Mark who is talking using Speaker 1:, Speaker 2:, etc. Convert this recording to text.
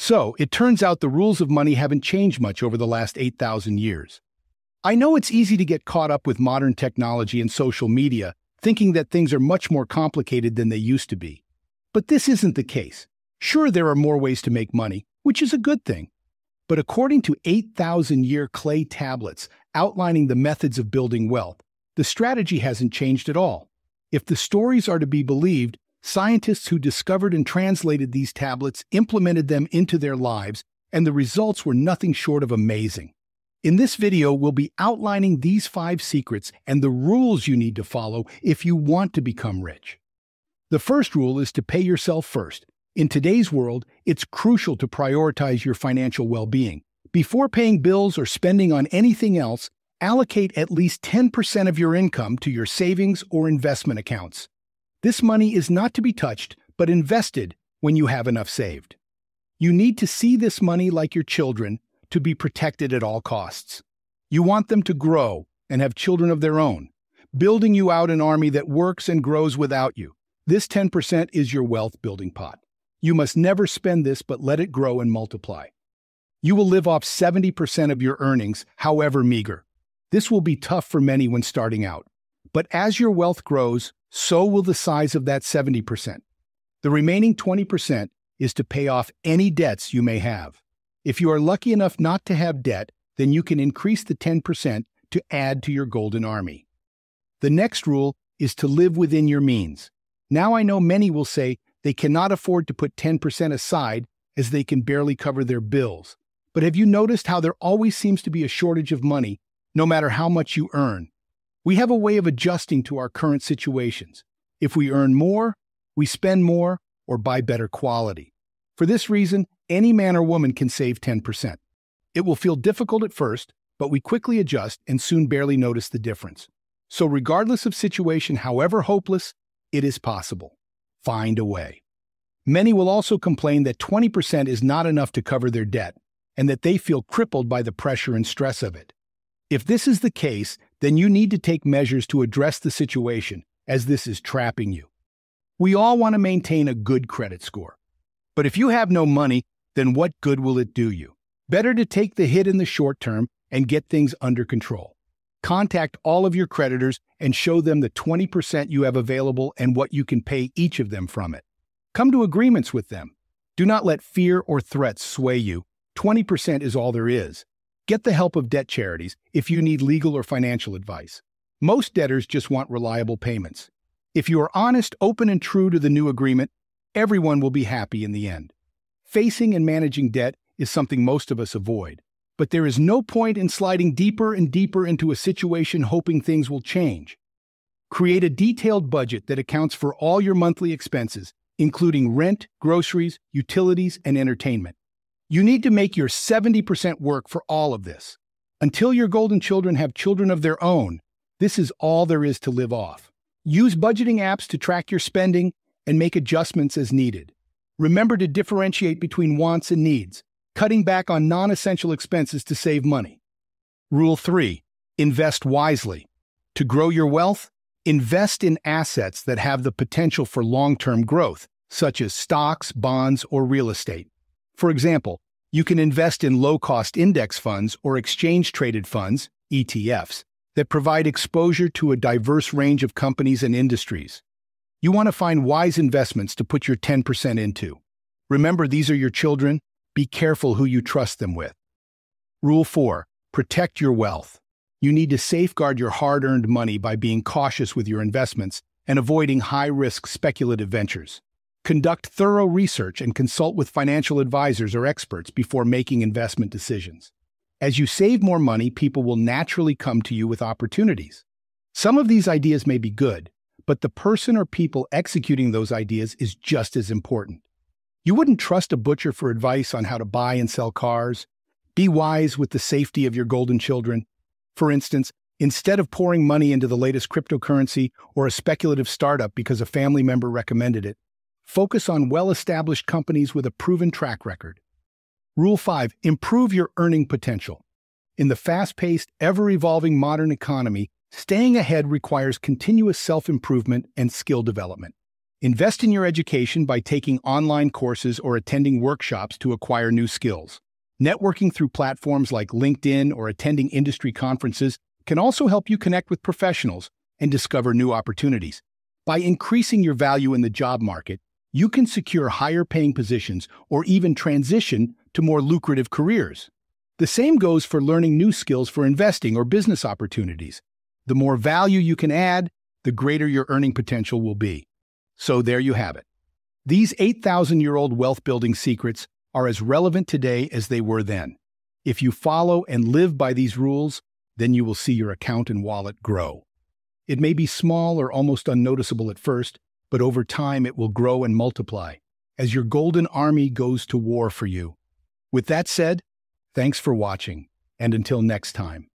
Speaker 1: So, it turns out the rules of money haven't changed much over the last 8,000 years. I know it's easy to get caught up with modern technology and social media, thinking that things are much more complicated than they used to be. But this isn't the case. Sure, there are more ways to make money, which is a good thing. But according to 8,000-year clay tablets outlining the methods of building wealth, the strategy hasn't changed at all. If the stories are to be believed, scientists who discovered and translated these tablets implemented them into their lives, and the results were nothing short of amazing. In this video, we'll be outlining these 5 secrets and the rules you need to follow if you want to become rich. The first rule is to pay yourself first. In today's world, it's crucial to prioritize your financial well-being. Before paying bills or spending on anything else, allocate at least 10% of your income to your savings or investment accounts. This money is not to be touched, but invested when you have enough saved. You need to see this money like your children to be protected at all costs. You want them to grow and have children of their own, building you out an army that works and grows without you. This 10% is your wealth building pot. You must never spend this, but let it grow and multiply. You will live off 70% of your earnings, however meager. This will be tough for many when starting out. But as your wealth grows, so will the size of that 70%. The remaining 20% is to pay off any debts you may have. If you are lucky enough not to have debt, then you can increase the 10% to add to your golden army. The next rule is to live within your means. Now I know many will say they cannot afford to put 10% aside as they can barely cover their bills. But have you noticed how there always seems to be a shortage of money, no matter how much you earn? We have a way of adjusting to our current situations. If we earn more, we spend more or buy better quality. For this reason, any man or woman can save 10%. It will feel difficult at first, but we quickly adjust and soon barely notice the difference. So regardless of situation, however hopeless, it is possible. Find a way. Many will also complain that 20% is not enough to cover their debt, and that they feel crippled by the pressure and stress of it. If this is the case, then you need to take measures to address the situation, as this is trapping you. We all want to maintain a good credit score. But if you have no money, then what good will it do you? Better to take the hit in the short term and get things under control. Contact all of your creditors and show them the 20% you have available and what you can pay each of them from it. Come to agreements with them. Do not let fear or threats sway you. 20% is all there is. Get the help of debt charities if you need legal or financial advice. Most debtors just want reliable payments. If you are honest, open, and true to the new agreement, everyone will be happy in the end. Facing and managing debt is something most of us avoid. But there is no point in sliding deeper and deeper into a situation hoping things will change. Create a detailed budget that accounts for all your monthly expenses, including rent, groceries, utilities, and entertainment. You need to make your 70% work for all of this. Until your golden children have children of their own, this is all there is to live off. Use budgeting apps to track your spending and make adjustments as needed. Remember to differentiate between wants and needs, cutting back on non-essential expenses to save money. Rule 3. Invest wisely. To grow your wealth, invest in assets that have the potential for long-term growth, such as stocks, bonds, or real estate. For example, you can invest in low-cost index funds or exchange-traded funds, ETFs, that provide exposure to a diverse range of companies and industries. You want to find wise investments to put your 10% into. Remember, these are your children. Be careful who you trust them with. Rule 4. Protect your wealth. You need to safeguard your hard-earned money by being cautious with your investments and avoiding high-risk speculative ventures. Conduct thorough research and consult with financial advisors or experts before making investment decisions. As you save more money, people will naturally come to you with opportunities. Some of these ideas may be good, but the person or people executing those ideas is just as important. You wouldn't trust a butcher for advice on how to buy and sell cars. Be wise with the safety of your golden children. For instance, instead of pouring money into the latest cryptocurrency or a speculative startup because a family member recommended it, focus on well-established companies with a proven track record. Rule 5. Improve your earning potential. In the fast-paced, ever-evolving modern economy, staying ahead requires continuous self-improvement and skill development. Invest in your education by taking online courses or attending workshops to acquire new skills. Networking through platforms like LinkedIn or attending industry conferences can also help you connect with professionals and discover new opportunities. By increasing your value in the job market, you can secure higher-paying positions or even transition to more lucrative careers. The same goes for learning new skills for investing or business opportunities. The more value you can add, the greater your earning potential will be. So there you have it. These 8,000-year-old wealth-building secrets are as relevant today as they were then. If you follow and live by these rules, then you will see your account and wallet grow. It may be small or almost unnoticeable at first, but over time it will grow and multiply as your golden army goes to war for you. With that said, thanks for watching, and until next time.